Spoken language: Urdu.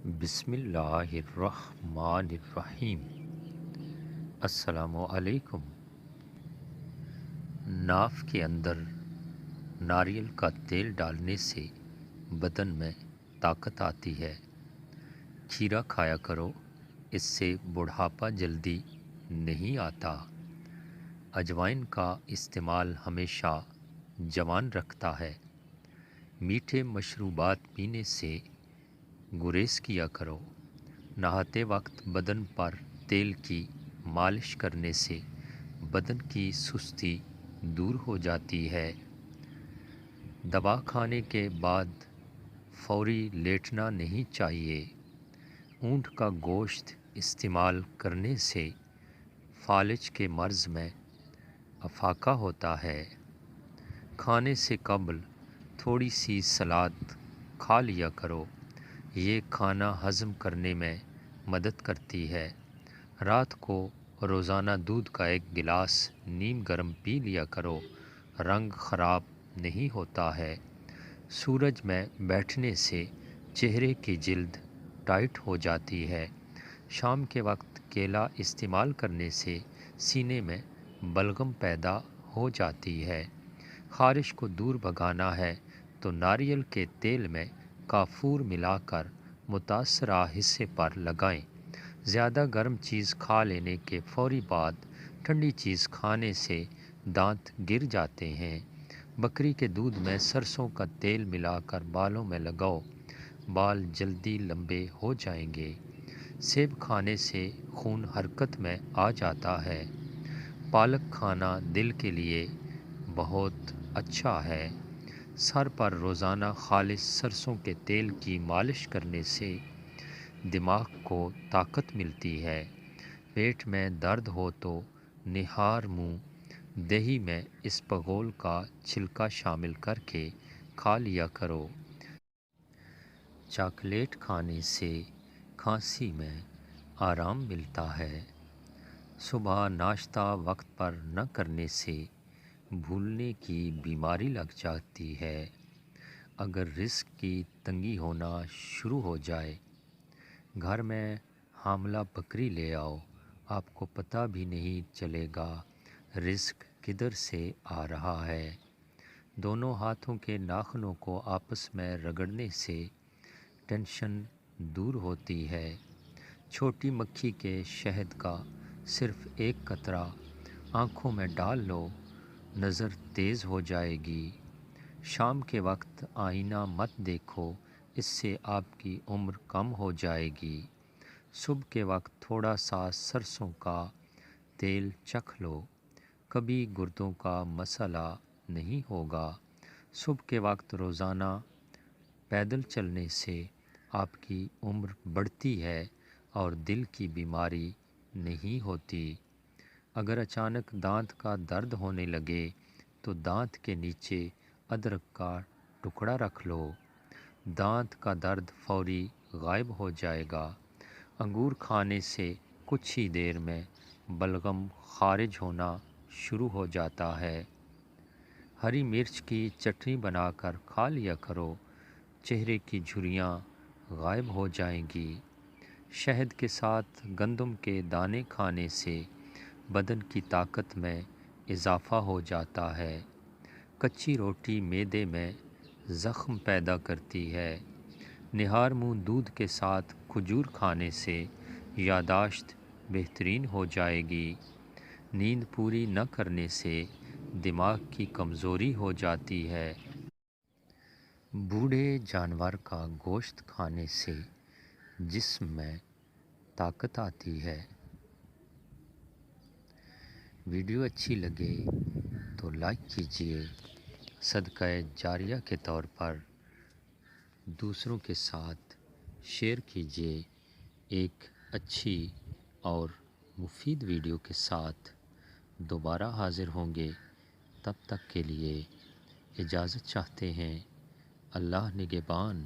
بسم اللہ الرحمن الرحیم۔ السلام علیکم۔ ناف کے اندر ناریل کا تیل ڈالنے سے بدن میں طاقت آتی ہے۔ کھیرا کھایا کرو، اس سے بڑھاپا جلدی نہیں آتا۔ اجوائن کا استعمال ہمیشہ جوان رکھتا ہے۔ میٹھے مشروبات پینے سے گریز کیا کرو۔ نہاتے وقت بدن پر تیل کی مالش کرنے سے بدن کی سستی دور ہو جاتی ہے۔ دوا کھانے کے بعد فوری لیٹنا نہیں چاہیے۔ اونٹ کا گوشت استعمال کرنے سے فالج کے مرض میں افاقہ ہوتا ہے۔ کھانے سے قبل تھوڑی سی سلاد کھا لیا کرو، یہ کھانا ہضم کرنے میں مدد کرتی ہے۔ رات کو روزانہ دودھ کا ایک گلاس نیم گرم پی لیا کرو، رنگ خراب نہیں ہوتا ہے۔ سورج میں بیٹھنے سے چہرے کی جلد ٹائٹ ہو جاتی ہے۔ شام کے وقت کیلا استعمال کرنے سے سینے میں بلغم پیدا ہو جاتی ہے۔ خارش کو دور بھگانا ہے تو ناریل کے تیل میں کافور ملا کر متاثرہ حصے پر لگائیں۔ زیادہ گرم چیز کھا لینے کے فوری بعد ٹھنڈی چیز کھانے سے دانت گر جاتے ہیں۔ بکری کے دودھ میں سرسوں کا تیل ملا کر بالوں میں لگاؤ، بال جلدی لمبے ہو جائیں گے۔ سیب کھانے سے خون حرکت میں آ جاتا ہے۔ پالک کھانا دل کے لیے بہت اچھا ہے۔ سر پر روزانہ خالص سرسوں کے تیل کی مالش کرنے سے دماغ کو طاقت ملتی ہے۔ پیٹ میں درد ہو تو نہار منہ دہی میں اسپغول کا چھلکا شامل کر کے کھا لیا کرو۔ چاکلیٹ کھانے سے کھانسی میں آرام ملتا ہے۔ صبح ناشتہ وقت پر نہ کرنے سے بھولنے کی بیماری لگ جاتی ہے۔ اگر رزق کی تنگی ہونا شروع ہو جائے، گھر میں حاملہ بکری لے آؤ، آپ کو پتہ بھی نہیں چلے گا رزق کدھر سے آ رہا ہے۔ دونوں ہاتھوں کے ناخنوں کو آپس میں رگڑنے سے ٹینشن دور ہوتی ہے۔ چھوٹی مکھی کے شہد کا صرف ایک قطرہ آنکھوں میں ڈال لو، نظر تیز ہو جائے گی۔ شام کے وقت آئینہ مت دیکھو، اس سے آپ کی عمر کم ہو جائے گی۔ صبح کے وقت تھوڑا سا سرسوں کا تیل چکھ لو، کبھی گردوں کا مسئلہ نہیں ہوگا۔ صبح کے وقت روزانہ پیدل چلنے سے آپ کی عمر بڑھتی ہے اور دل کی بیماری نہیں ہوتی۔ اگر اچانک دانت کا درد ہونے لگے تو دانت کے نیچے ادرک کا ٹکڑا رکھ لو، دانت کا درد فوری غائب ہو جائے گا۔ انگور کھانے سے کچھ ہی دیر میں بلغم خارج ہونا شروع ہو جاتا ہے۔ ہری مرچ کی چٹنی بنا کر کھا لیا کرو، چہرے کی جھریاں غائب ہو جائیں گی۔ شہد کے ساتھ گندم کے دانے کھانے سے بدن کی طاقت میں اضافہ ہو جاتا ہے۔ کچی روٹی معدے میں زخم پیدا کرتی ہے۔ نہار منہ دودھ کے ساتھ کھجور کھانے سے یادداشت بہترین ہو جائے گی۔ نیند پوری نہ کرنے سے دماغ کی کمزوری ہو جاتی ہے۔ بوڑھے جانور کا گوشت کھانے سے جسم میں طاقت آتی ہے۔ ویڈیو اچھی لگے تو لائک کیجیے، صدقہ جاریہ کے طور پر دوسروں کے ساتھ شیئر کیجیے۔ ایک اچھی اور مفید ویڈیو کے ساتھ دوبارہ حاضر ہوں گے، تب تک کے لیے اجازت چاہتے ہیں۔ اللہ نگہبان۔